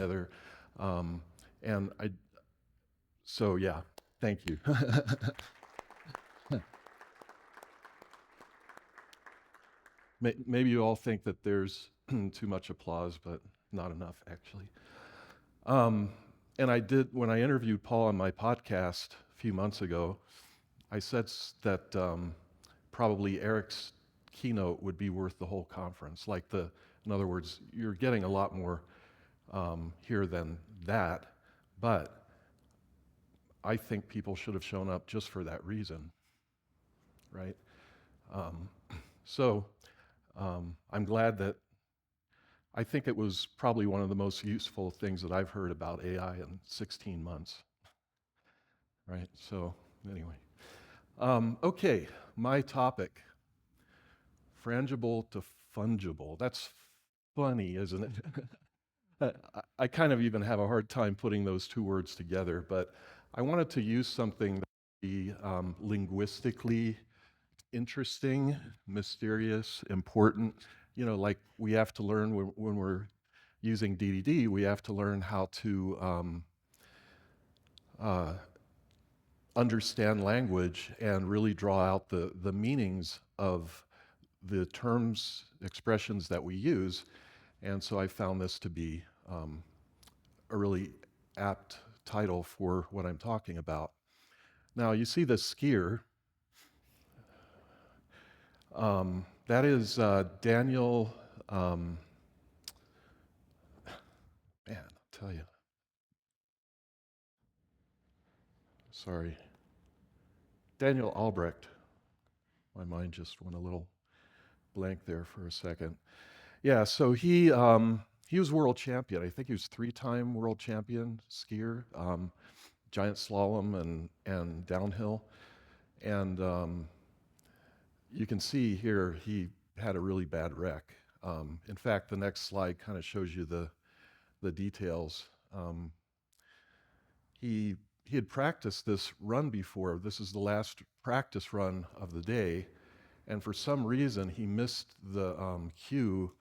together. And so yeah, thank you. Maybe you all think that there's too much applause, but not enough, actually. Um, and when I interviewed Paul on my podcast a few months ago, I said that probably Eric's keynote would be worth the whole conference. In other words, you're getting a lot more here than that, but I think people should have shown up just for that reason, right? Um, so I'm glad that I think it was probably one of the most useful things that I've heard about AI in 16 months, right? So anyway, okay, my topic, frangible to fungible. That's funny, isn't it? I kind of even have a hard time putting those two words together, but I wanted to use something that would be linguistically interesting, mysterious, important. You know, like we have to learn when we're using DDD, we have to learn how to uh, understand language and really draw out the meanings of the terms, expressions that we use. And so I found this to be a really apt title for what I'm talking about. Now, you see the skier. That is Daniel, man, I'll tell you. Sorry. Daniel Albrecht. My mind just went a little blank there for a second. Yeah, so he was world champion. I think he was three-time world champion skier, giant slalom and downhill. And you can see here he had a really bad wreck. In fact, the next slide kind of shows you the details. He he had practiced this run before. This is the last practice run of the day, and for some reason he missed the cue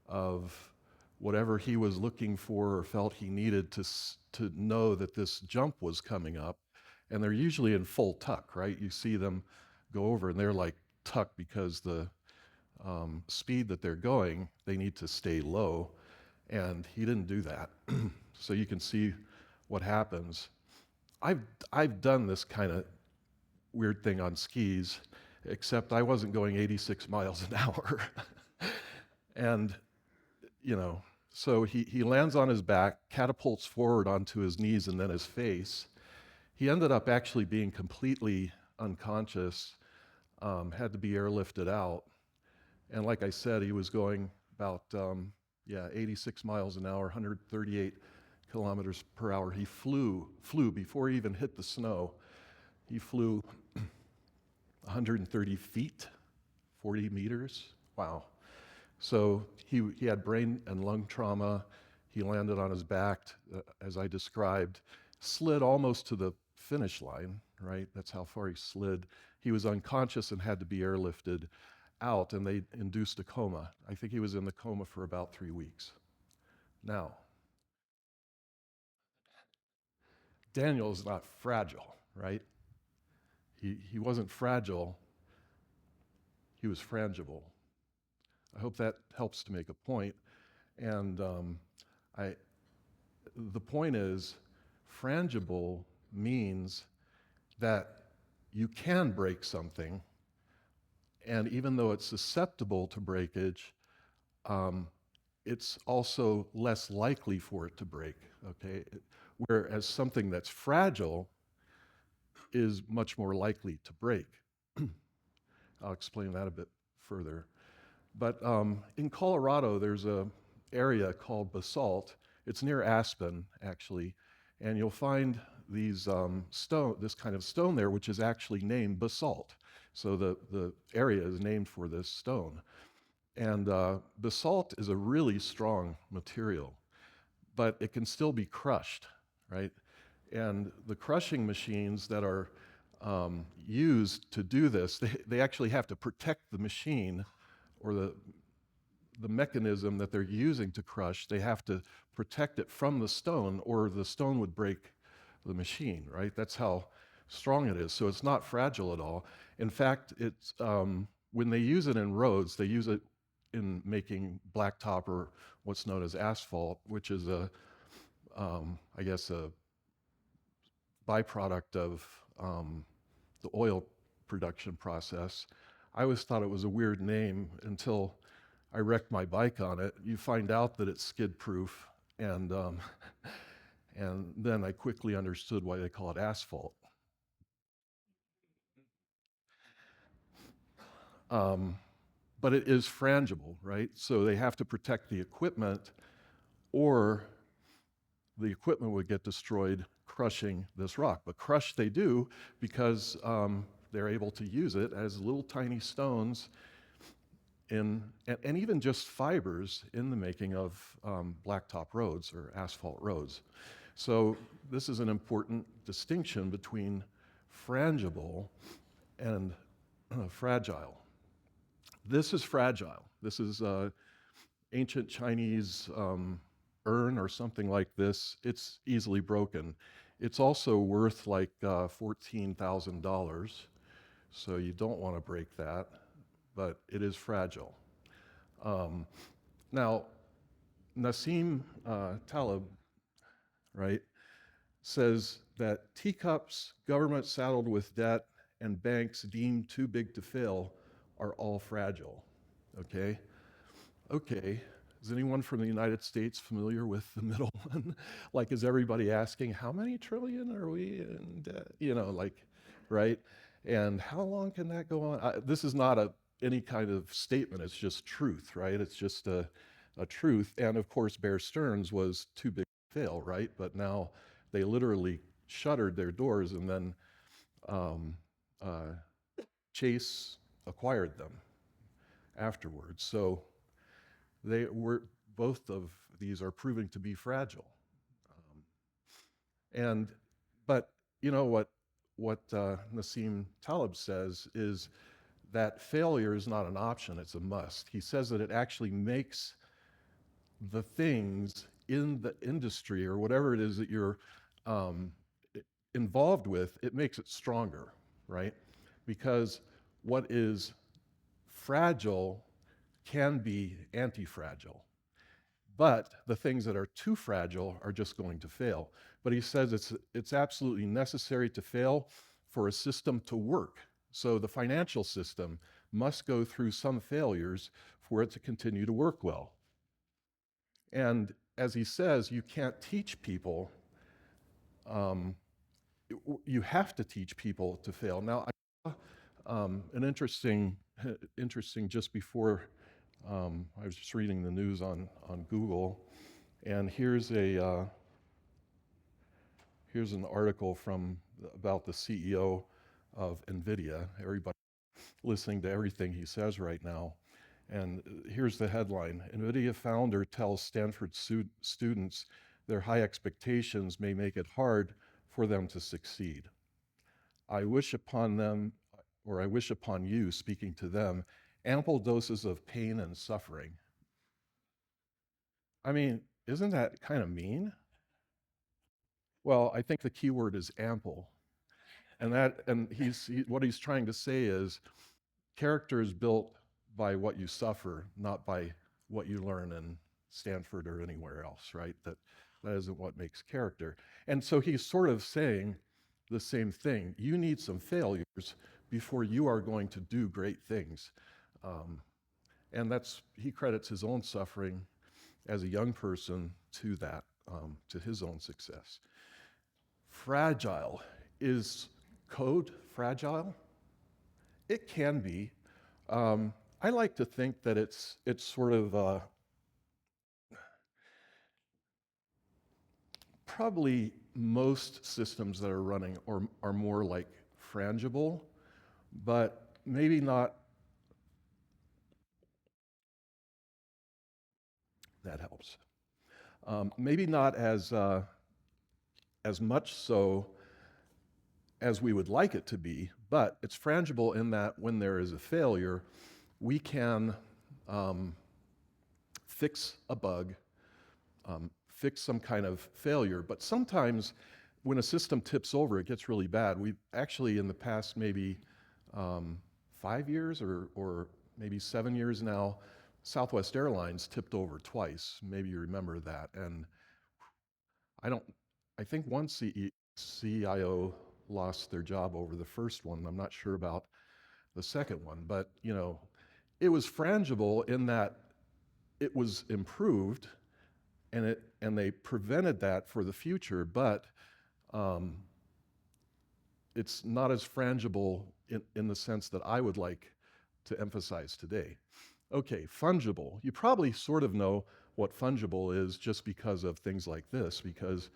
of whatever he was looking for or felt he needed to know that this jump was coming up. And they're usually in full tuck, right? You see them go over and they're like tuck because the speed that they're going, they need to stay low. And he didn't do that. So you can see what happens. I've, I've done this kind of weird thing on skis, except I wasn't going 86 miles an hour. And, you know, so he lands on his back, catapults forward onto his knees and then his face. He ended up actually being completely unconscious, had to be airlifted out. And like I said, he was going about, 86 miles an hour, 138 kilometers per hour. He flew before he even hit the snow. He flew 130 feet, 40 meters. Wow. So he had brain and lung trauma. He landed on his back, as I described, slid almost to the finish line, right? That's how far he slid. He was unconscious and had to be airlifted out, and they induced a coma. I think he was in the coma for about 3 weeks. Now, Daniel is not fragile, right? He wasn't fragile, he was frangible. I hope that helps to make a point. And I, the point is, frangible means that you can break something, and even though it's susceptible to breakage, it's also less likely for it to break, okay? Whereas something that's fragile is much more likely to break. I'll explain that a bit further. But in Colorado, there's an area called Basalt. It's near Aspen, actually, and you'll find these this kind of stone there, which is actually named basalt. So the area is named for this stone. And basalt is a really strong material, but it can still be crushed, right? And the crushing machines that are used to do this, they actually have to protect the machine or the mechanism that they're using to crush, they have to protect it from the stone, or the stone would break the machine, right? That's how strong it is. So it's not fragile at all. In fact, it's when they use it in roads, they use it in making blacktop, or what's known as asphalt, which is I guess a byproduct of the oil production process. I always thought it was a weird name until I wrecked my bike on it. You find out that it's skid-proof, and and then I quickly understood why they call it asphalt. But it is frangible, right? So they have to protect the equipment, or the equipment would get destroyed crushing this rock. But crush they do, because they're able to use it as little tiny stones and even just fibers in the making of blacktop roads or asphalt roads. So this is an important distinction between frangible and fragile. This is fragile. This is ancient Chinese urn or something like this. It's easily broken. It's also worth like $14,000, so you don't want to break that, but it is fragile. Now, Nassim Taleb, right, says that teacups, governments saddled with debt, and banks deemed too big to fail are all fragile. Okay? Okay. Is anyone from the United States familiar with the middle one? Like, is everybody asking, how many trillion are we in debt? You know, like, right? And how long can that go on? This is not any kind of statement. It's just truth, right? It's just a truth. And of course, Bear Stearns was too big to fail, right? But now they literally shuttered their doors, and then Chase acquired them afterwards. So they were, both of these are proving to be fragile. But you know what Nassim Taleb says is that failure is not an option, it's a must. He says that it actually makes the things in the industry, or whatever it is that you're involved with, it makes it stronger, right? Because what is fragile can be anti-fragile. But the things that are too fragile are just going to fail. But he says it's absolutely necessary to fail for a system to work. So the financial system must go through some failures for it to continue to work well. And as he says, you can't teach people, you have to teach people to fail. Now, I saw an interesting just before I was just reading the news on Google, and here's an article about the CEO of NVIDIA. Everybody listening to everything he says right now. And here's the headline: NVIDIA founder tells Stanford students their high expectations may make it hard for them to succeed. I wish upon them, or I wish upon you, speaking to them, ample doses of pain and suffering. I mean, isn't that kind of mean? Well, I think the key word is ample. And what he's trying to say is character is built by what you suffer, not by what you learn in Stanford or anywhere else, right? That isn't what makes character. And so he's sort of saying the same thing. You need some failures before you are going to do great things. And he credits his own suffering as a young person to that, to his own success. Fragile. Is code fragile? It can be. I like to think that it's sort of probably most systems that are running are more like Frangible, but maybe not. That helps. Maybe not as much so as we would like it to be, but it's frangible in that when there is a failure, we can fix a bug, fix some kind of failure. But sometimes when a system tips over, it gets really bad. We've actually, in the past maybe 5 years or maybe 7 years now, Southwest Airlines tipped over twice. Maybe you remember that. And I think one CIO lost their job over the first one. I'm not sure about the second one, but it was frangible in that it was improved and they prevented that for the future, but it's not as frangible in the sense that I would like to emphasize today. Okay, fungible. You probably sort of know what fungible is just because of things like this, because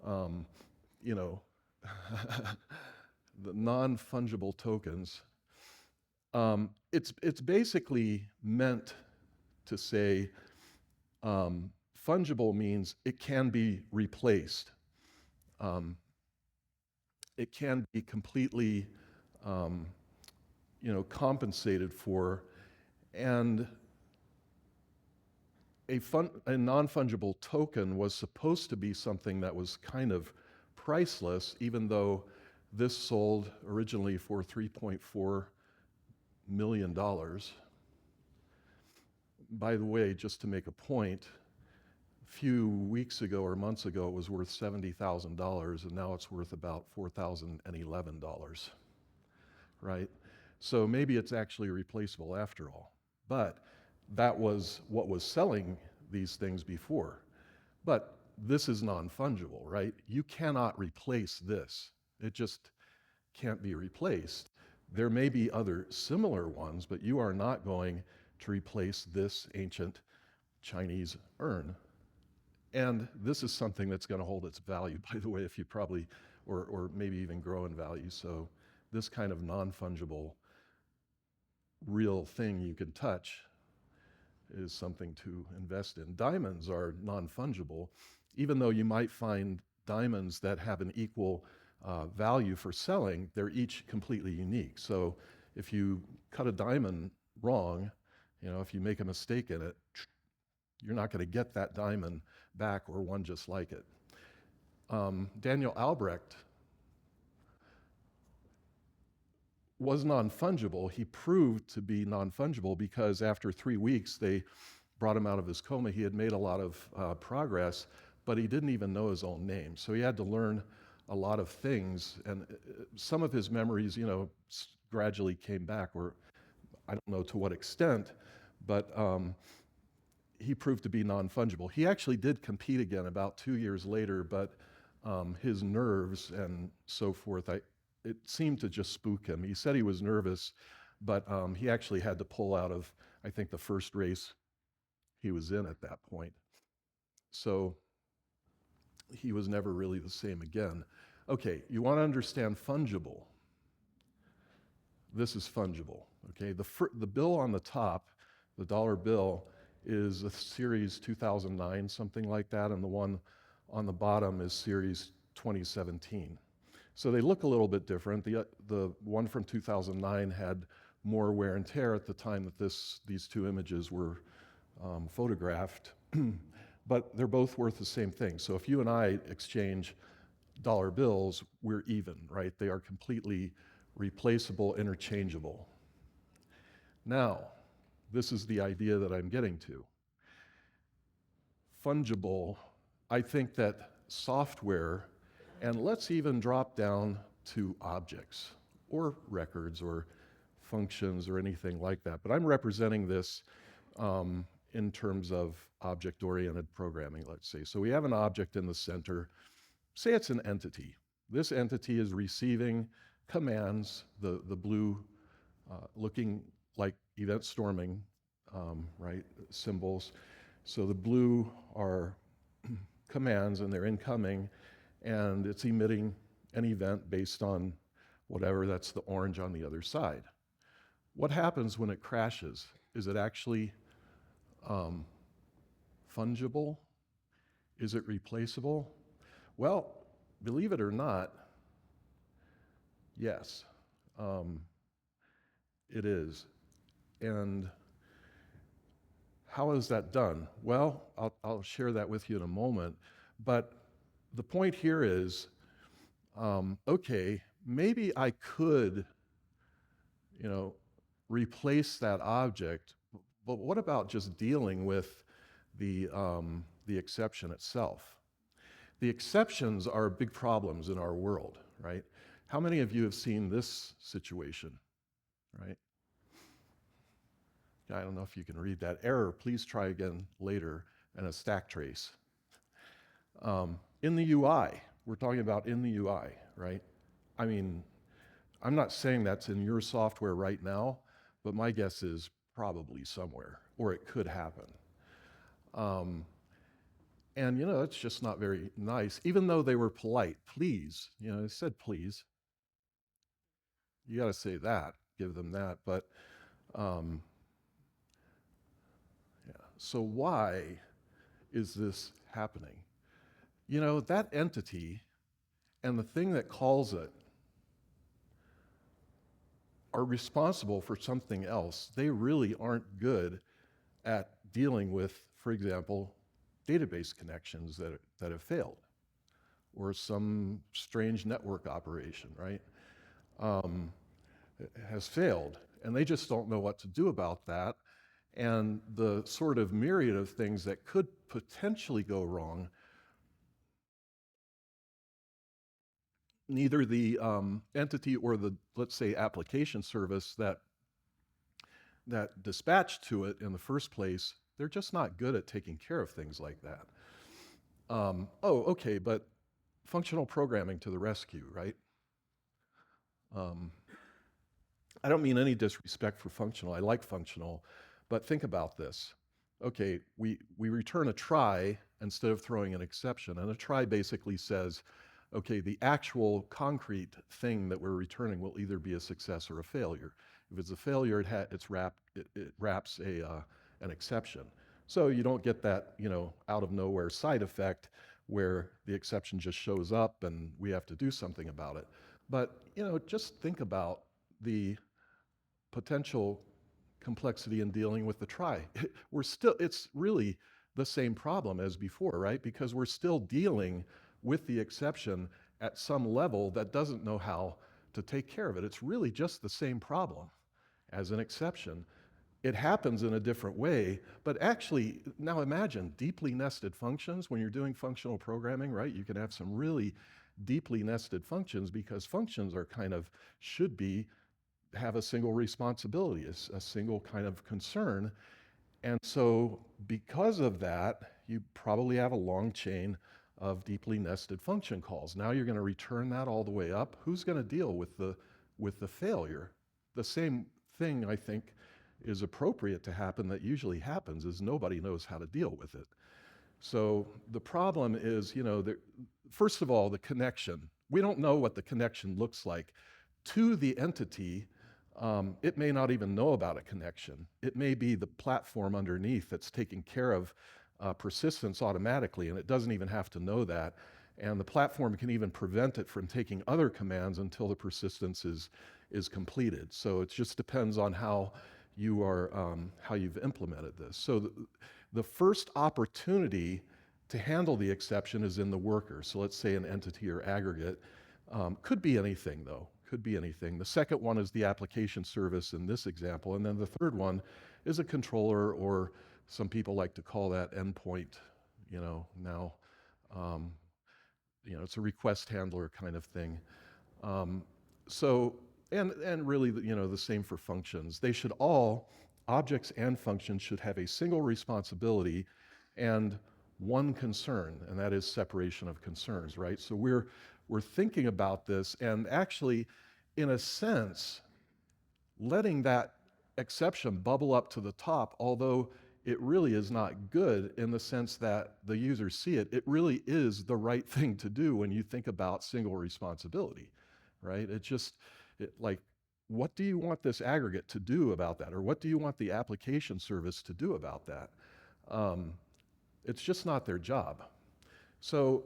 the non-fungible tokens. It's basically meant to say fungible means it can be replaced. It can be completely compensated for, and a non-fungible token was supposed to be something that was kind of priceless, even though this sold originally for $3.4 million. By the way, just to make a point, a few weeks ago or months ago, it was worth $70,000, and now it's worth about $4,011, right? So maybe it's actually replaceable after all. But that was what was selling these things before. But this is non-fungible, right? You cannot replace this. It just can't be replaced. There may be other similar ones, but you are not going to replace this ancient Chinese urn. And this is something that's going to hold its value, by the way, if you probably, or maybe even grow in value. So this kind of non-fungible real thing you can touch is something to invest in. Diamonds are non-fungible, even though you might find diamonds that have an equal value for selling, they're each completely unique. So if you cut a diamond wrong, if you make a mistake in it, you're not going to get that diamond back or one just like it. Daniel Albrecht was non-fungible. He proved to be non-fungible because after 3 weeks, they brought him out of his coma. He had made a lot of progress, but he didn't even know his own name. So he had to learn a lot of things, and some of his memories, gradually came back, or I don't know to what extent, but he proved to be non-fungible. He actually did compete again about 2 years later, but his nerves and so forth, it seemed to just spook him. He said he was nervous, but he actually had to pull out of, I think, the first race he was in at that point. So he was never really the same again. Okay, you want to understand fungible. This is fungible, okay? The bill on the top, the dollar bill, is a series 2009, something like that, and the one on the bottom is series 2017. So they look a little bit different. The one from 2009 had more wear and tear at the time that these two images were photographed, but they're both worth the same thing. So if you and I exchange dollar bills, we're even, right? They are completely replaceable, interchangeable. Now, this is the idea that I'm getting to. Fungible, I think that software, and let's even drop down to objects or records or functions or anything like that, but I'm representing this in terms of object-oriented programming, let's say. So we have an object in the center. Say it's an entity. This entity is receiving commands, the blue looking like event storming, right, symbols. So the blue are commands and they're incoming, and it's emitting an event based on whatever, that's the orange on the other side. What happens when it crashes? Is it actually fungible? Is it replaceable? Well, believe it or not, yes, it is. And how is that done? Well, I'll share that with you in a moment. But the point here is, okay, maybe I could, you know, replace that object, but what about just dealing with the exception itself? The exceptions are big problems in our world, right? How many of you have seen this situation, right? I don't know if you can read that. Error, please try again later, and a stack trace. In the UI, we're talking about in the UI, right? I mean, I'm not saying that's in your software right now, but my guess is probably somewhere, or it could happen. And you know, it's just not very nice, even though they were polite. Please, you know, they said please. You got to say that, give them that. But yeah. So why is this happening? You know, that entity and the thing that calls it are responsible for something else. They really aren't good at dealing with, for example, database connections that have failed, or some strange network operation, right? Has failed, and they just don't know what to do about that. And the sort of myriad of things that could potentially go wrong, neither the entity or the, let's say, application service that dispatched to it in the first place, they're just not good at taking care of things like that. Oh, okay, but functional programming to the rescue, right? I don't mean any disrespect for functional. I like functional, but think about this. Okay, we return a try instead of throwing an exception, and a try basically says, okay, the actual concrete thing that we're returning will either be a success or a failure. If it's a failure, it wraps an exception. So you don't get that, you know, out of nowhere side effect where the exception just shows up and we have to do something about it. But, you know, just think about the potential complexity in dealing with the try. It's really the same problem as before, right? Because we're still dealing with the exception at some level that doesn't know how to take care of it. It's really just the same problem as an exception. It happens in a different way, but actually, now imagine deeply nested functions. When you're doing functional programming, right, you can have some really deeply nested functions because functions are kind of, should be, have a single responsibility, a single kind of concern. And so because of that, you probably have a long chain of deeply nested function calls. Now you're going to return that all the way up. Who's going to deal with the failure? The same thing, I think, is appropriate to happen that usually happens is nobody knows how to deal with it. So the problem is, you know, first of all, the connection. We don't know what the connection looks like to the entity. It may not even know about a connection. It may be the platform underneath that's taking care of persistence automatically, and it doesn't even have to know that. And the platform can even prevent it from taking other commands until the persistence is completed. So it just depends on how you've implemented this. So the first opportunity to handle the exception is in the worker. So let's say an entity or aggregate. Could be anything, though. Could be anything. The second one is the application service in this example. And then the third one is a controller, or some people like to call that endpoint, you know, now. You know, it's a request handler kind of thing. And really, you know, the same for functions. They should all, objects and functions should have a single responsibility and one concern, and that is separation of concerns, right? So we're thinking about this, and actually, in a sense, letting that exception bubble up to the top, although it really is not good in the sense that the users see it, it really is the right thing to do when you think about single responsibility, right? Like, what do you want this aggregate to do about that? Or what do you want the application service to do about that? It's just not their job. So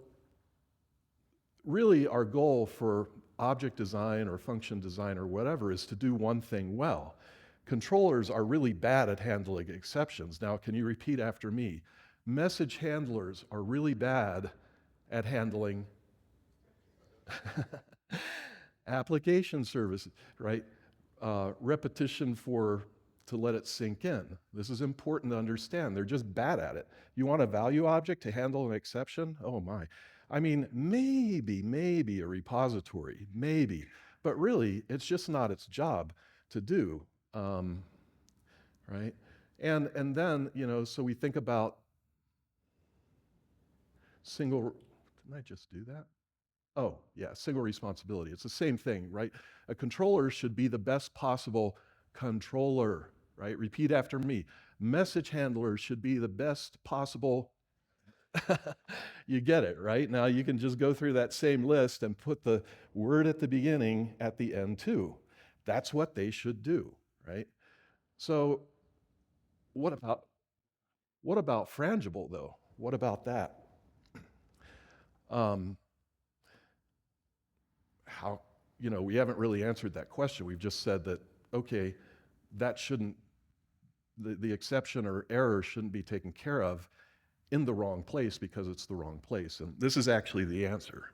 really our goal for object design or function design or whatever is to do one thing well. Controllers are really bad at handling exceptions. Now, can you repeat after me? Message handlers are really bad at handling application services, right? Repetition to let it sink in. This is important to understand. They're just bad at it. You want a value object to handle an exception? Oh my. I mean, maybe a repository, maybe, but really, it's just not its job to do, right? And then, so we think about single, didn't I just do that? Oh, yeah, single responsibility. It's the same thing, right? A controller should be the best possible controller, right? Repeat after me. Message handlers should be the best possible. You get it, right? Now you can just go through that same list and put the word at the beginning at the end too. That's what they should do, right? So what about Frangible though? What about that? How, we haven't really answered that question. We've just said that, okay, that shouldn't, the exception or error shouldn't be taken care of in the wrong place because it's the wrong place. And this is actually the answer.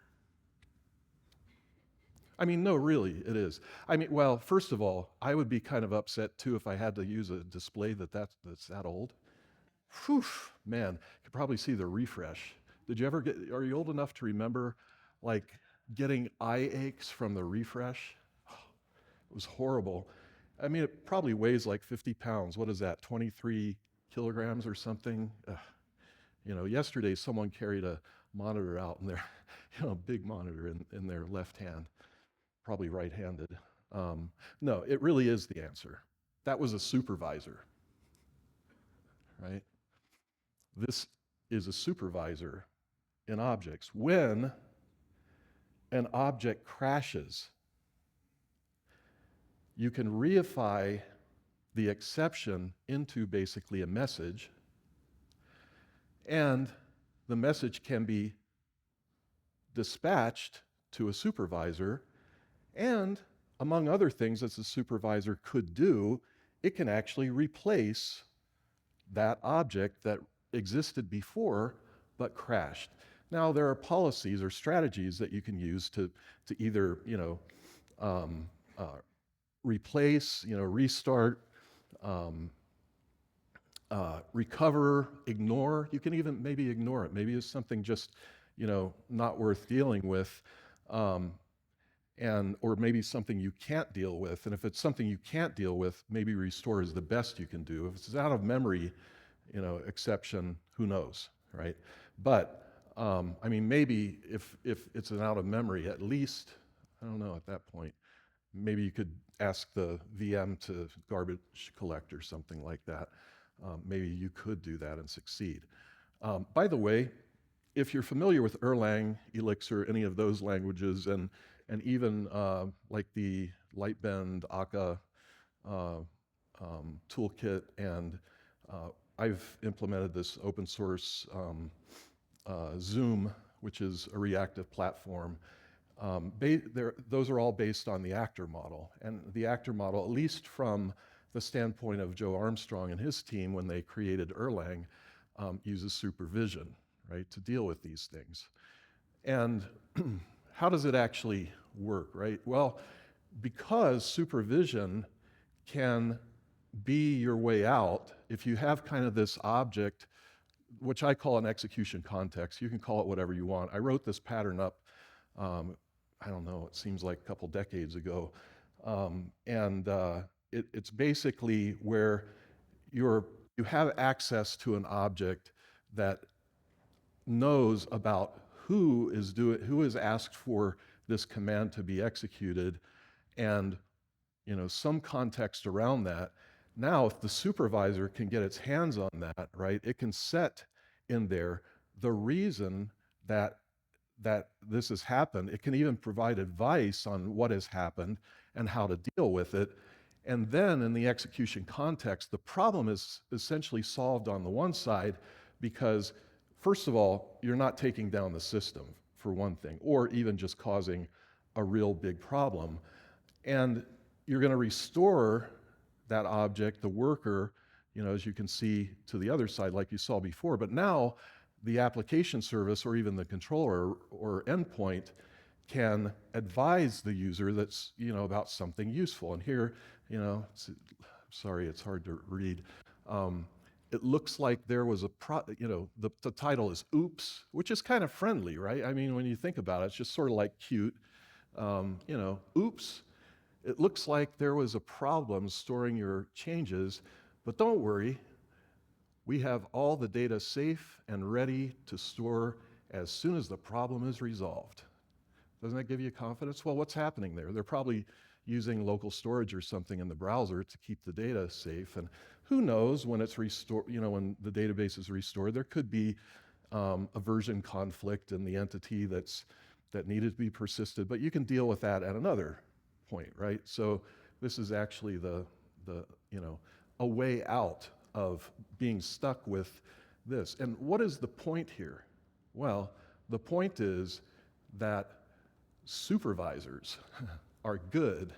I mean, no, really, it is. I mean, well, first of all, I would be kind of upset too if I had to use a display that's that old. Whew, man, you could probably see the refresh. Are you old enough to remember, like, getting eye aches from the refresh? Oh, it was horrible. I mean, it probably weighs like 50 pounds. What is that, 23 kilograms or something? Yesterday someone carried a monitor out in their, big monitor in their left hand, probably right-handed. No, it really is the answer. That was a supervisor, right? This is a supervisor in objects. When an object crashes, you can reify the exception into basically a message, and the message can be dispatched to a supervisor, and among other things that the supervisor could do, it can actually replace that object that existed before but crashed. Now, there are policies or strategies that you can use to either, replace, restart, recover, ignore. You can even maybe ignore it. Maybe it's something just, not worth dealing with, or maybe something you can't deal with. And if it's something you can't deal with, maybe restore is the best you can do. If it's out of memory, exception, who knows, right? But I mean, maybe if it's an out of memory, at least, I don't know, at that point, maybe you could ask the VM to garbage collect or something like that. Maybe you could do that and succeed. By the way, if you're familiar with Erlang, Elixir, any of those languages, and even like the Lightbend, Akka toolkit, and I've implemented this open source Zoom, which is a reactive platform. Those are all based on the actor model. And the actor model, at least from the standpoint of Joe Armstrong and his team when they created Erlang, uses supervision, right, to deal with these things. And how does it actually work, right? Well, because supervision can be your way out, if you have kind of this object, which I call an execution context, you can call it whatever you want. I wrote this pattern up, I don't know, it seems like a couple decades ago. It's basically where you have access to an object that knows about who is asked for this command to be executed, and some context around that. Now, if the supervisor can get its hands on that, right, it can set in there the reason that this has happened. It can even provide advice on what has happened and how to deal with it. And then in the execution context, the problem is essentially solved on the one side because, first of all, you're not taking down the system, for one thing, or even just causing a real big problem. And you're going to restore that object, the worker, as you can see to the other side, like you saw before. But now the application service or even the controller or endpoint can advise the user that's, about something useful. And here, sorry, it's hard to read. It looks like there was the title is Oops, which is kind of friendly, right? I mean, when you think about it, it's just sort of like cute. Oops, it looks like there was a problem storing your changes, but don't worry, we have all the data safe and ready to store as soon as the problem is resolved. Doesn't that give you confidence? Well, what's happening there? They're probably using local storage or something in the browser to keep the data safe. And who knows when it's restored, when the database is restored, there could be a version conflict in the entity that needed to be persisted, but you can deal with that at another point, right? So this is actually a way out of being stuck with this. And what is the point here? Well, the point is that supervisors are good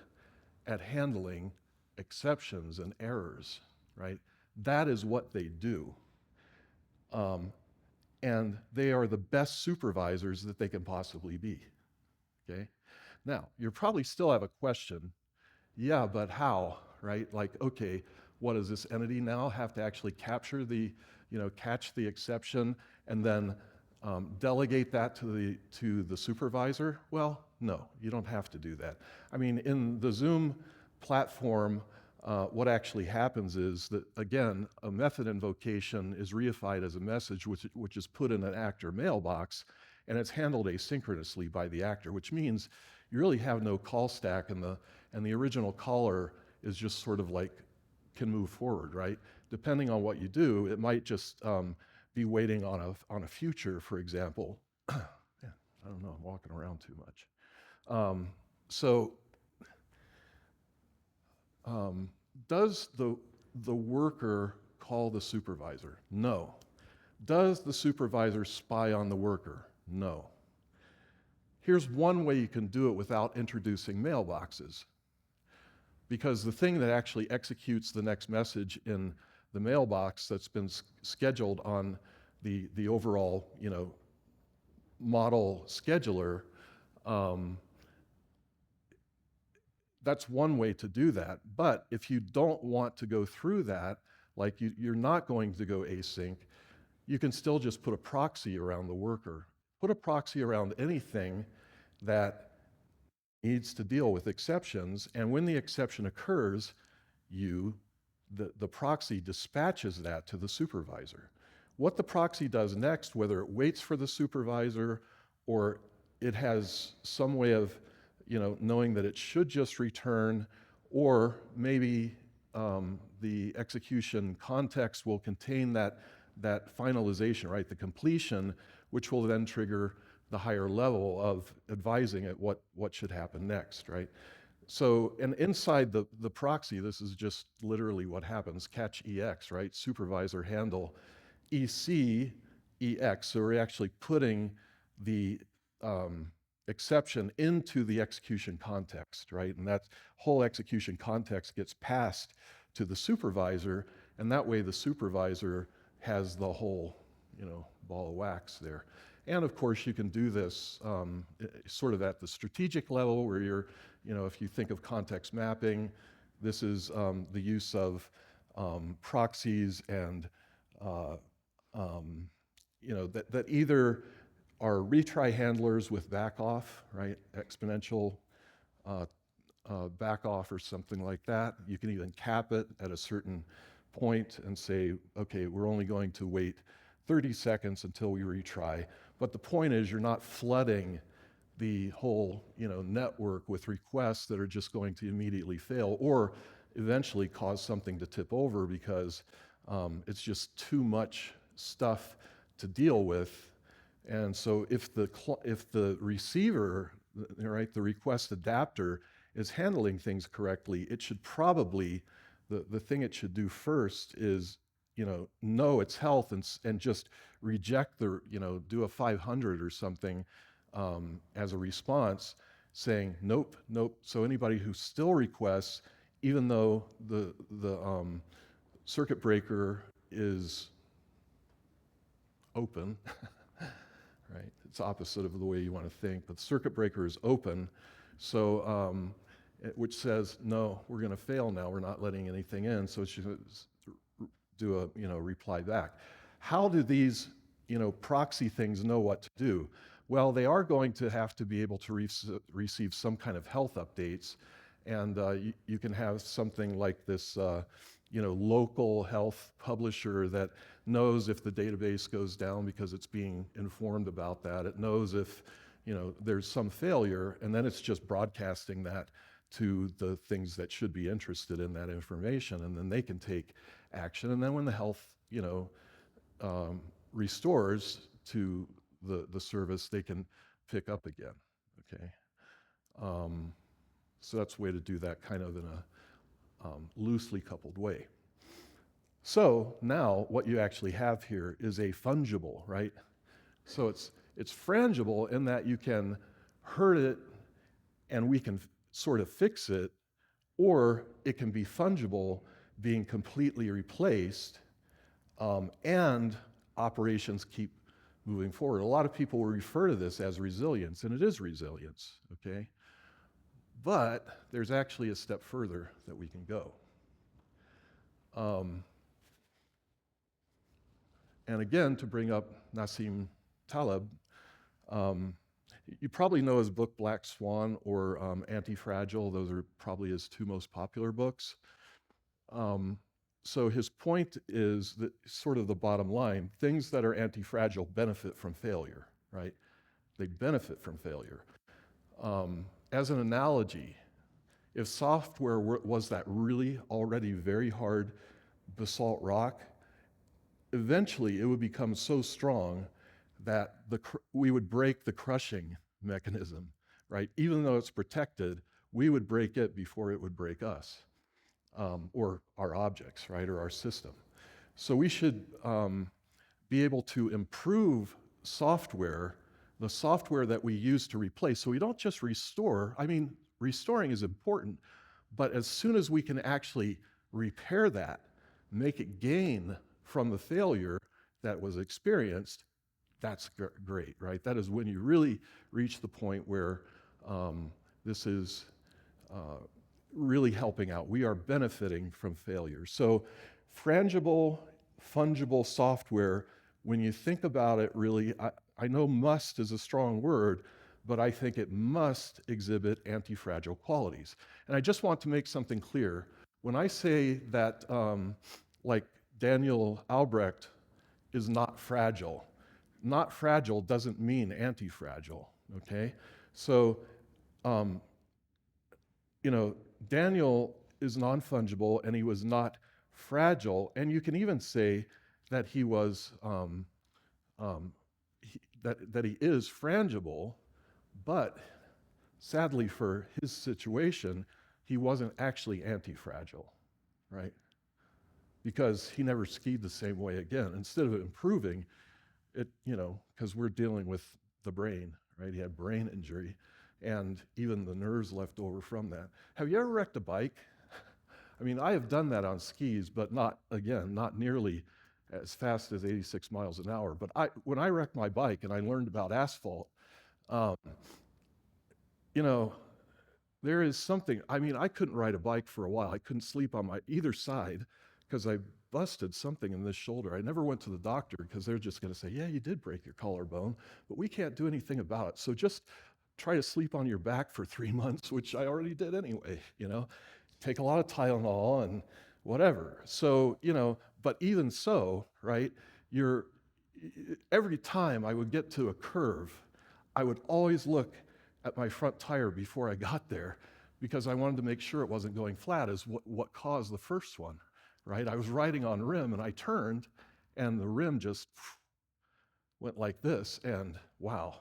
at handling exceptions and errors, right? That is what they do. And they are the best supervisors that they can possibly be, okay? Now, you probably still have a question. Yeah, but how, right? Like, okay, what does this entity now have to actually capture catch the exception and then delegate that to the supervisor? Well, no, you don't have to do that. I mean, in the Zoom platform, what actually happens is that, again, a method invocation is reified as a message which is put in an actor mailbox, and it's handled asynchronously by the actor, which means you really have no call stack, and the original caller is just sort of like can move forward, right? Depending on what you do, it might just be waiting on a future, for example. Yeah, I don't know, I'm walking around too much. Does the worker call the supervisor? No. Does the supervisor spy on the worker? No. Here's one way you can do it without introducing mailboxes. Because the thing that actually executes the next message in the mailbox that's been scheduled on the overall, model scheduler, that's one way to do that. But if you don't want to go through that, like you're not going to go async, you can still just put a proxy around the worker. Put a proxy around anything that needs to deal with exceptions, and when the exception occurs, the proxy dispatches that to the supervisor. What the proxy does next, whether it waits for the supervisor or it has some way of knowing that it should just return, or maybe the execution context will contain that finalization, right, the completion, which will then trigger the higher level of advising it what should happen next, right? So, and inside the proxy, this is just literally what happens, catch EX, right? Supervisor handle EC EX. So we're actually putting the exception into the execution context, right? And that whole execution context gets passed to the supervisor, and that way the supervisor has the whole, ball of wax there. And of course, you can do this sort of at the strategic level where you're, if you think of context mapping, this is the use of proxies and, that either are retry handlers with backoff, right? Exponential backoff or something like that. You can even cap it at a certain point and say, okay, we're only going to wait 30 seconds until we retry. But the point is you're not flooding the whole network with requests that are just going to immediately fail or eventually cause something to tip over because it's just too much stuff to deal with. And so if the receiver, right, the request adapter is handling things correctly, it should probably, the thing it should do first is know its health and just reject do a 500 or something as a response saying, nope. So anybody who still requests, even though the circuit breaker is open, right? It's opposite of the way you want to think, but the circuit breaker is open, so which says, no, we're going to fail now. We're not letting anything in, so it should do a reply back. How do these proxy things know what to do? Well, they are going to have to be able to receive some kind of health updates, and you can have something like this local health publisher that knows if the database goes down because it's being informed about that. It knows if there's some failure, and then it's just broadcasting that to the things that should be interested in that information, and then they can take action. And then when the health restores to the service, they can pick up again. Okay, so that's a way to do that kind of in a loosely coupled way. So now what you actually have here is a fungible, right? So it's frangible in that you can hurt it and we can sort of fix it, or it can be fungible, being completely replaced, and operations keep moving forward. A lot of people will refer to this as resilience, and it is resilience, okay? But there's actually a step further that we can go. And again, to bring up Nassim Taleb, you probably know his book Black Swan or Anti-Fragile. Those are probably his two most popular books. So his point is that sort of the bottom line, things that are anti-fragile benefit from failure, right? They benefit from failure. As an analogy, if software was that really already very hard basalt rock, eventually it would become so strong that we would break the crushing mechanism, right? Even though it's protected, we would break it before it would break us, or our objects, right, or our system. So we should be able to improve software, the software that we use to replace. So we don't just restore. I mean, restoring is important, but as soon as we can actually repair that, make it gain from the failure that was experienced, that's great, right? That is when you really reach the point where this is really helping out. We are benefiting from failure. So frangible, fungible software, when you think about it really, I know must is a strong word, but I think it must exhibit anti-fragile qualities. And I just want to make something clear. When I say that, like Daniel Albrecht is not fragile doesn't mean anti-fragile, okay? So, Daniel is non-fungible and he was not fragile, and you can even say that he was, that he is frangible, but sadly for his situation, he wasn't actually anti-fragile, right? Because he never skied the same way again. Instead of improving, it, because we're dealing with the brain, right? He had brain injury and even the nerves left over from that. Have you ever wrecked a bike? I mean, I have done that on skis, but not nearly as fast as 86 miles an hour. But when I wrecked my bike and I learned about asphalt, there is something, I mean, I couldn't ride a bike for a while. I couldn't sleep on either side because I busted something in this shoulder. I never went to the doctor because they're just going to say, yeah, you did break your collarbone, but we can't do anything about it. So just try to sleep on your back for 3 months, which I already did anyway, take a lot of Tylenol and whatever. So, but even so, right, every time I would get to a curve, I would always look at my front tire before I got there because I wanted to make sure it wasn't going flat, is what caused the first one, right? I was riding on rim and I turned and the rim just went like this, and wow.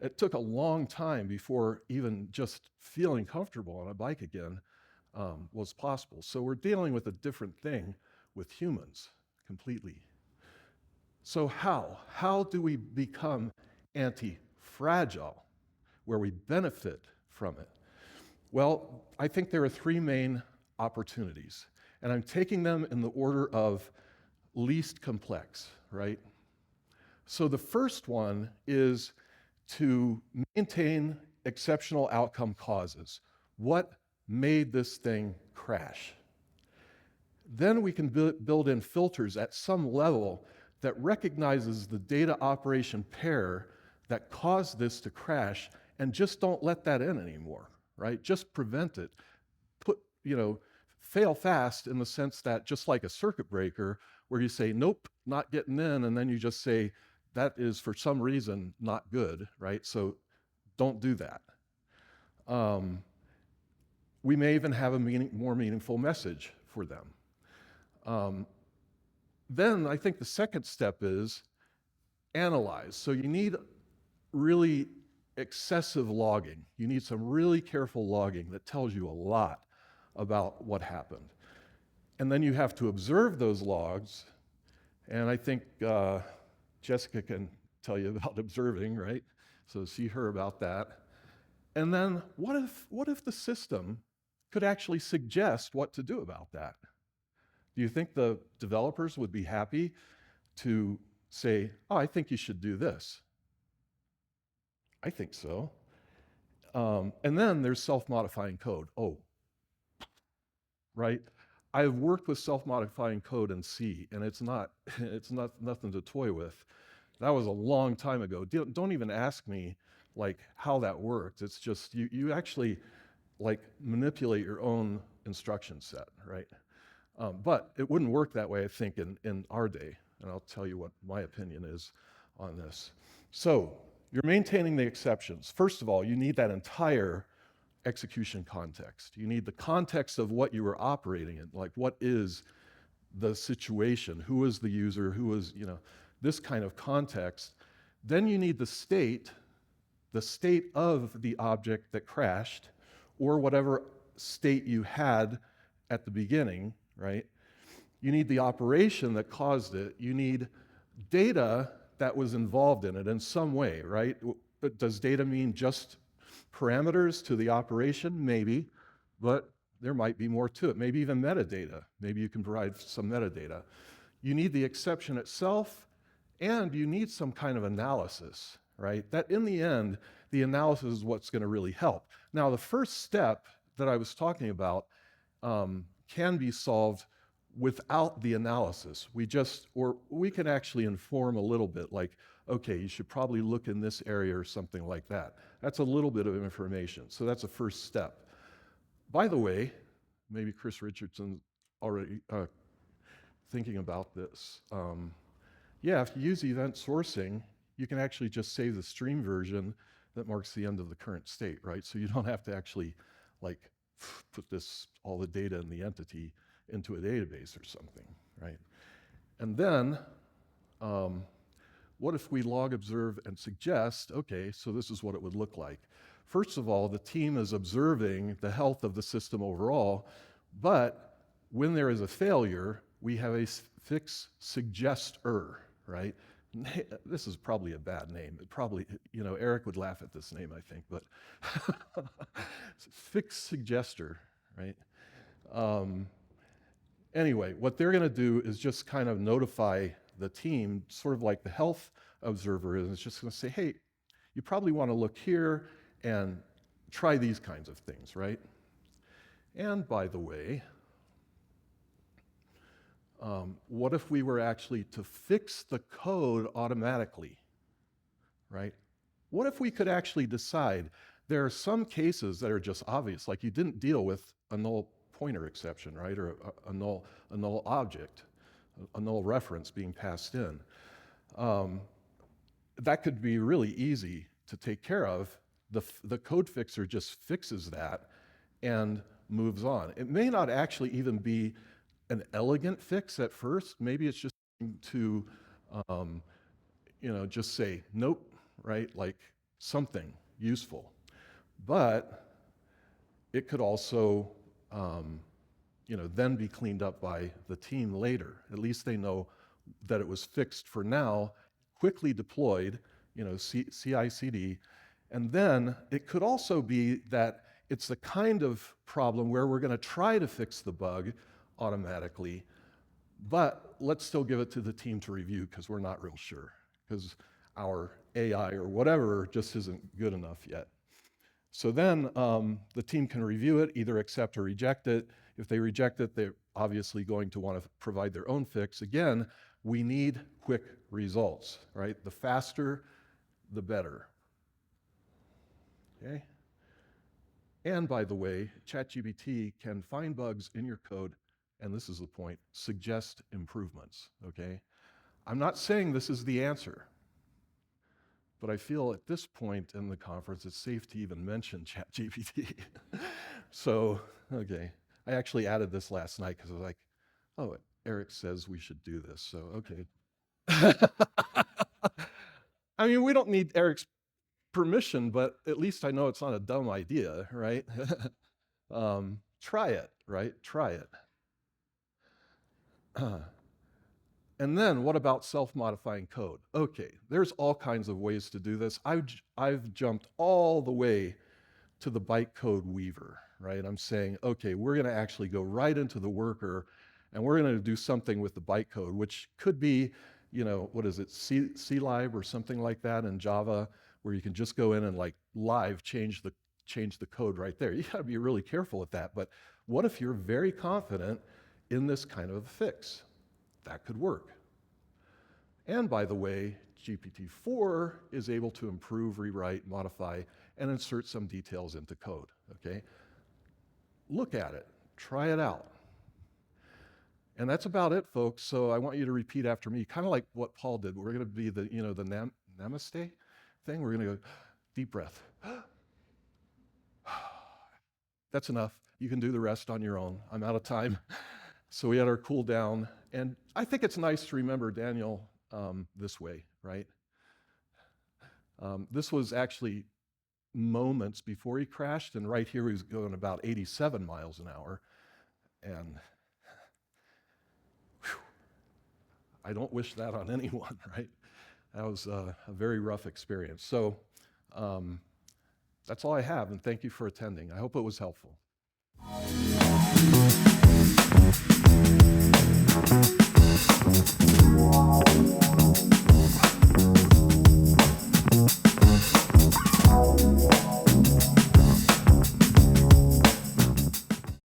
It took a long time before even just feeling comfortable on a bike again was possible. So we're dealing with a different thing with humans completely. So how do we become anti-fragile, where we benefit from it? Well, I think there are three main opportunities. And I'm taking them in the order of least complex, right? So the first one is to maintain exceptional outcome causes. What made this thing crash? Then we can build in filters at some level that recognizes the data operation pair that caused this to crash, and just don't let that in anymore, right? Just prevent it. Fail fast in the sense that, just like a circuit breaker, where you say, nope, not getting in, and then you just say, that is for some reason not good, right? So don't do that. We may even have a more meaningful message for them. Then I think the second step is analyze. So you need really excessive logging. You need some really careful logging that tells you a lot about what happened. And then you have to observe those logs, and I think Jessica can tell you about observing, right? So see her about that. And then what if the system could actually suggest what to do about that? Do you think the developers would be happy to say, oh, I think you should do this? I think so. And then there's self-modifying code. Oh, right? I've worked with self-modifying code in C, and it's nothing to toy with. That was a long time ago. Don't even ask me like how that worked. It's just you actually like manipulate your own instruction set, right? But it wouldn't work that way, I think, in our day, and I'll tell you what my opinion is on this. So you're maintaining the exceptions. First of all, you need that entire execution context. You need the context of what you were operating in, like what is the situation, who is the user, who is, this kind of context. Then you need the state of the object that crashed, or whatever state you had at the beginning, right? You need the operation that caused it. You need data that was involved in it in some way, right? Does data mean just parameters to the operation? Maybe, but there might be more to it. Maybe even metadata. Maybe you can provide some metadata. You need the exception itself, and you need some kind of analysis, right? That in the end, the analysis is what's going to really help. Now, the first step that I was talking about can be solved without the analysis. We can actually inform a little bit, like, okay, you should probably look in this area or something like that. That's a little bit of information. So that's a first step. By the way, maybe Chris Richardson's already thinking about this. Yeah, if you use event sourcing, you can actually just save the stream version that marks the end of the current state, right? So you don't have to actually like put all the data in the entity into a database or something, right? And then, what if we log, observe, and suggest, okay, so this is what it would look like. First of all, the team is observing the health of the system overall, but when there is a failure, we have a fix suggester, right? This is probably a bad name. It probably, Eric would laugh at this name, I think, but fix suggester, right? Anyway, what they're going to do is just kind of notify the team, sort of like the health observer is. It's just going to say, hey, you probably want to look here and try these kinds of things, right? And by the way, what if we were actually to fix the code automatically, right? What if we could actually decide there are some cases that are just obvious, like you didn't deal with a null pointer exception, right? Or a null object, a null reference being passed in. That could be really easy to take care of. The code fixer just fixes that and moves on. It may not actually even be an elegant fix at first. Maybe it's just to, just say, nope, right? Like something useful. But it could also, then be cleaned up by the team later. At least they know that it was fixed for now, quickly deployed, CI/CD. And then it could also be that it's the kind of problem where we're going to try to fix the bug automatically, but let's still give it to the team to review because we're not real sure, because our AI or whatever just isn't good enough yet. So then the team can review it, either accept or reject it. If they reject it, they're obviously going to want to provide their own fix. Again, we need quick results, right? The faster, the better. Okay? And by the way, ChatGPT can find bugs in your code, and this is the point, suggest improvements, okay? I'm not saying this is the answer, but I feel at this point in the conference, it's safe to even mention ChatGPT. So, okay, I actually added this last night because I was like, oh, Eric says we should do this, so okay. I mean, we don't need Eric's permission, but at least I know it's not a dumb idea, right? Try it, right? Try it. And then what about self-modifying code? Okay, there's all kinds of ways to do this. I've jumped all the way to the bytecode weaver, right? I'm saying, okay, we're gonna actually go right into the worker and we're gonna do something with the bytecode, which could be, you know, what is it, CLib or something like that in Java, where you can just go in and like live change the code right there. You gotta be really careful with that, but what if you're very confident in this kind of a fix? That could work. And by the way, GPT-4 is able to improve, rewrite, modify, and insert some details into code, okay? Look at it, try it out. And that's about it, folks. So I want you to repeat after me, kind of like what Paul did. We're gonna be the, you know, the namaste thing. We're gonna go, deep breath. That's enough. You can do the rest on your own. I'm out of time. So we had our cool down. And I think it's nice to remember Daniel this way, right? This was actually moments before he crashed, and right here he was going about 87 miles an hour. And whew, I don't wish that on anyone, right? That was a very rough experience. So that's all I have, and thank you for attending. I hope it was helpful.